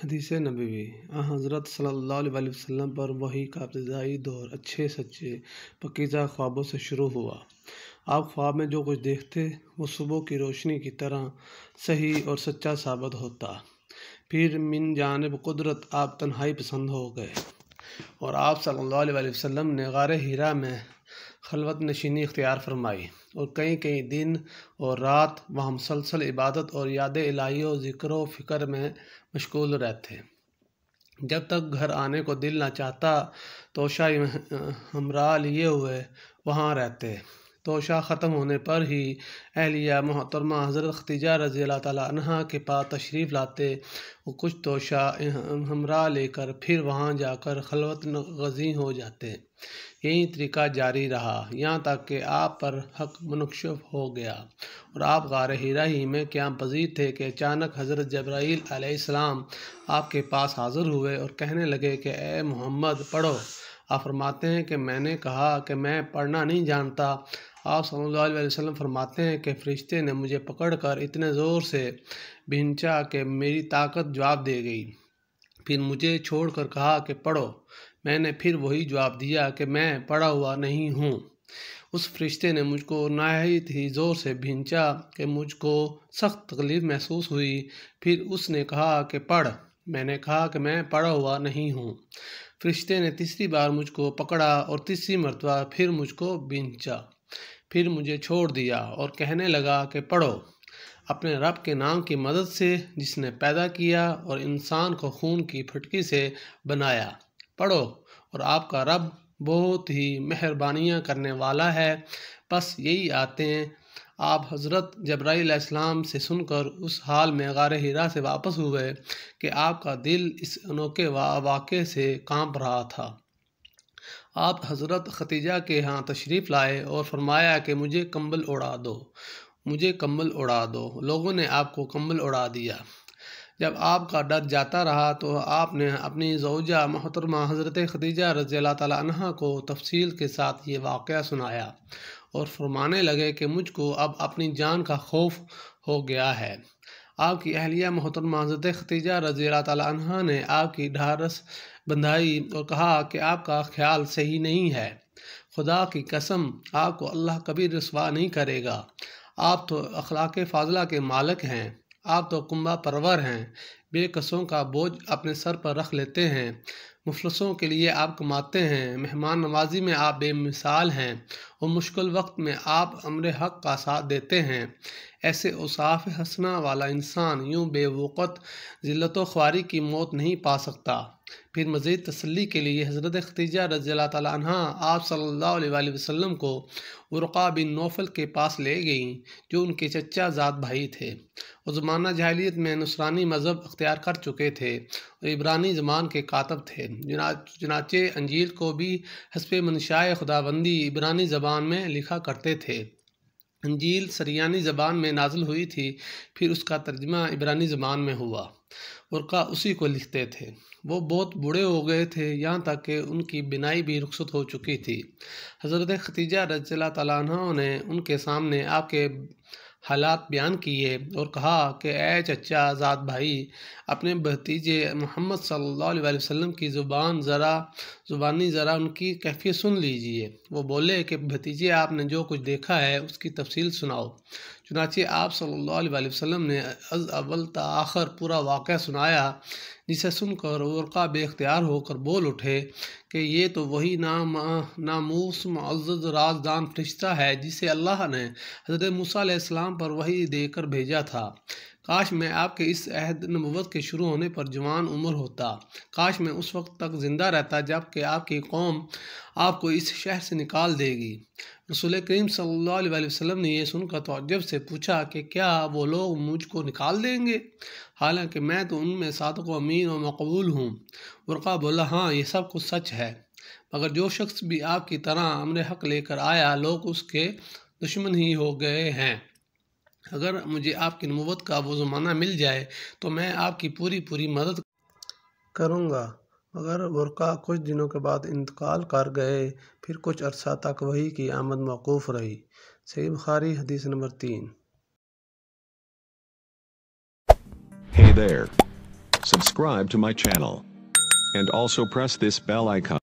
حدیث نبوی حضرت صلی اللہ علیہ وسلم پر وحی کا ابتدائی دور اچھے سچے پاکیزہ خوابوں سے شروع ہوا۔ آپ خواب میں جو کچھ دیکھتے وہ صبح کی روشنی کی طرح صحیح اور سچا ثابت ہوتا۔ پھر من جانب قدرت آپ تنہائی پسند ہو گئے اور آپ صلی اللہ علیہ وسلم نے غار حرا میں خلوت نشینی اختیار فرمائی اور کئی دن اور رات وہاں مسلسل عبادت اور یاد الہی و ذکر و فکر میں مشغول رہتے۔ جب تک گھر آنے کو دل نہ چاہتا توشہ ہمراہ لیے ہوئے وہاں رہتے۔ توشہ ختم ہونے پر ہی اہلیہ محترمہ حضرت ختیجہ رضی اللہ تعالیٰ عنہ کے پاس تشریف لاتے وہ کچھ توشہ ہمراہ لے کر پھر وہاں جا کر خلوت غزیں ہو جاتے۔ یہی طریقہ جاری رہا یہاں تک کہ آپ پر حق منکشف ہو گیا اور آپ غار حرا ہی میں قیام پذیر تھے کہ اچانک حضرت جبرائیل علیہ السلام آپ کے پاس حاضر ہوئے اور کہنے لگے کہ اے محمد پڑھو۔ آپ فرماتے ہیں کہ میں نے کہا کہ میں پڑھنا نہیں جانتا۔ آپ صلی اللہ علیہ وسلم فرماتے ہیں کہ فرشتے نے مجھے پکڑ کر اتنے زور سے بھینچا کہ میری طاقت جواب دے گئی، پھر مجھے چھوڑ کر کہا کہ پڑھو۔ میں نے پھر وہی جواب دیا کہ میں پڑھا ہوا نہیں ہوں۔ اس فرشتے نے مجھ کو نہایت ہی زور سے بھینچا کہ مجھ کو سخت تکلیف محسوس ہوئی، پھر اس نے کہا کہ پڑھ۔ میں نے کہا کہ میں پڑھا ہوا نہیں ہوں۔ فرشتے نے تیسری بار مجھ کو پکڑا اور تیسری مرتبہ پھر مجھ کو بھینچا، پھر مجھے چھوڑ دیا اور کہنے لگا کہ پڑھو۔ اپنے رب کے نام کی مدد سے جس نے پیدا کیا اور انسان کو خون کی پھٹکی سے بنایا، پڑھو اور آپ کا رب بہت ہی مہربانیاں کرنے والا ہے۔ بس یہی آتے ہیں۔ آپ حضرت جبرائیل علیہ السلام سے سن کر اس حال میں غار حرا سے واپس ہوئے کہ آپ کا دل اس انوکھے واقعے سے کانپ رہا تھا۔ آپ حضرت ختیجہ کے ہاں تشریف لائے اور فرمایا کہ مجھے کمبل اڑا دو، مجھے کمبل اڑا دو۔ لوگوں نے آپ کو کمبل اڑا دیا۔ جب آپ کا ڈر جاتا رہا تو آپ نے اپنی زوجہ محترمہ حضرت ختیجہ رضی اللہ تعالیٰ عنہ کو تفصیل کے ساتھ یہ واقعہ سنایا اور فرمانے لگے کہ مجھ کو اب اپنی جان کا خوف ہو گیا ہے۔ آپ کی اہلیہ محترمہ حضرت ختیجہ رضی اللہ تعالیٰ عنہ نے آپ کی ڈھارس بندھائی اور کہا کہ آپ کا خیال صحیح نہیں ہے، خدا کی قسم آپ کو اللہ کبھی رسوا نہیں کرے گا۔ آپ تو اخلاق فاضلہ کے مالک ہیں، آپ تو کنبہ پرور ہیں، بے کسوں کا بوجھ اپنے سر پر رکھ لیتے ہیں، مفلسوں کے لیے آپ کماتے ہیں، مہمان نوازی میں آپ بے مثال ہیں اور مشکل وقت میں آپ امر حق کا ساتھ دیتے ہیں۔ ایسے اوصاف حسنہ والا انسان یوں بے وقت ذلت و خواری کی موت نہیں پا سکتا۔ پھر مزید تسلی کے لیے حضرت ختیجہ رضی اللہ تعالیٰ عنہ آپ صلی اللہ علیہ وسلم کو ورقہ بن نوفل کے پاس لے گئیں جو ان کے چچا زاد بھائی تھے اور زمانہ جاہلیت میں نصرانی مذہب اختیار کر چکے تھے اور عبرانی زبان کے کاتب تھے۔ چنانچہ انجیل کو بھی حسب منشائے خداوندی عبرانی زبان میں لکھا کرتے تھے۔ انجیل سریانی زبان میں نازل ہوئی تھی، پھر اس کا ترجمہ عبرانی زبان میں ہوا۔ ورقہ اسی کو لکھتے تھے۔ وہ بہت بوڑھے ہو گئے تھے یہاں تک کہ ان کی بینائی بھی رخصت ہو چکی تھی۔ حضرت ختیجہ رضی اللہ تعالیٰ عنہ نے ان کے سامنے آپ کے حالات بیان کیے اور کہا کہ اے چچا زاد بھائی، اپنے بھتیجے محمد صلی اللہ علیہ وسلم کی زبانی ذرا ان کی کیفیت سن لیجئے۔ وہ بولے کہ بھتیجے آپ نے جو کچھ دیکھا ہے اس کی تفصیل سناؤ۔ چنانچہ آپ صلی اللہ علیہ وسلم نے از اول تا آخر پورا واقعہ سنایا، جسے سن کر ورقہ بے اختیار ہو کر بول اٹھے کہ یہ تو وہی ناموس معزز رازدان فرشتہ ہے جسے اللہ نے حضرت موسیٰ علیہ السلام پر وحی دے کر بھیجا تھا۔ کاش میں آپ کے اس عہد نبوت کے شروع ہونے پر جوان عمر ہوتا، کاش میں اس وقت تک زندہ رہتا جب کہ آپ کی قوم آپ کو اس شہر سے نکال دے گی۔ رسول کریم صلی اللہ علیہ وسلم نے یہ سن کر تعجب سے پوچھا کہ کیا وہ لوگ مجھ کو نکال دیں گے، حالانکہ میں تو ان میں صادق و امین و مقبول ہوں۔ ورقہ بولا ہاں یہ سب کچھ سچ ہے، مگر جو شخص بھی آپ کی طرح امر حق لے کر آیا لوگ اس کے دشمن ہی ہو گئے ہیں۔ اگر مجھے آپ کی نبوت کا وہ زمانہ مل جائے تو میں آپ کی پوری مدد کروں گا، مگر ورقہ کچھ دنوں کے بعد انتقال کر گئے۔ پھر کچھ عرصہ تک وحی کی آمد موقوف رہی۔ صحیح بخاری حدیث number 3۔ Hey there. subscribe to my channel, and also press this bell icon.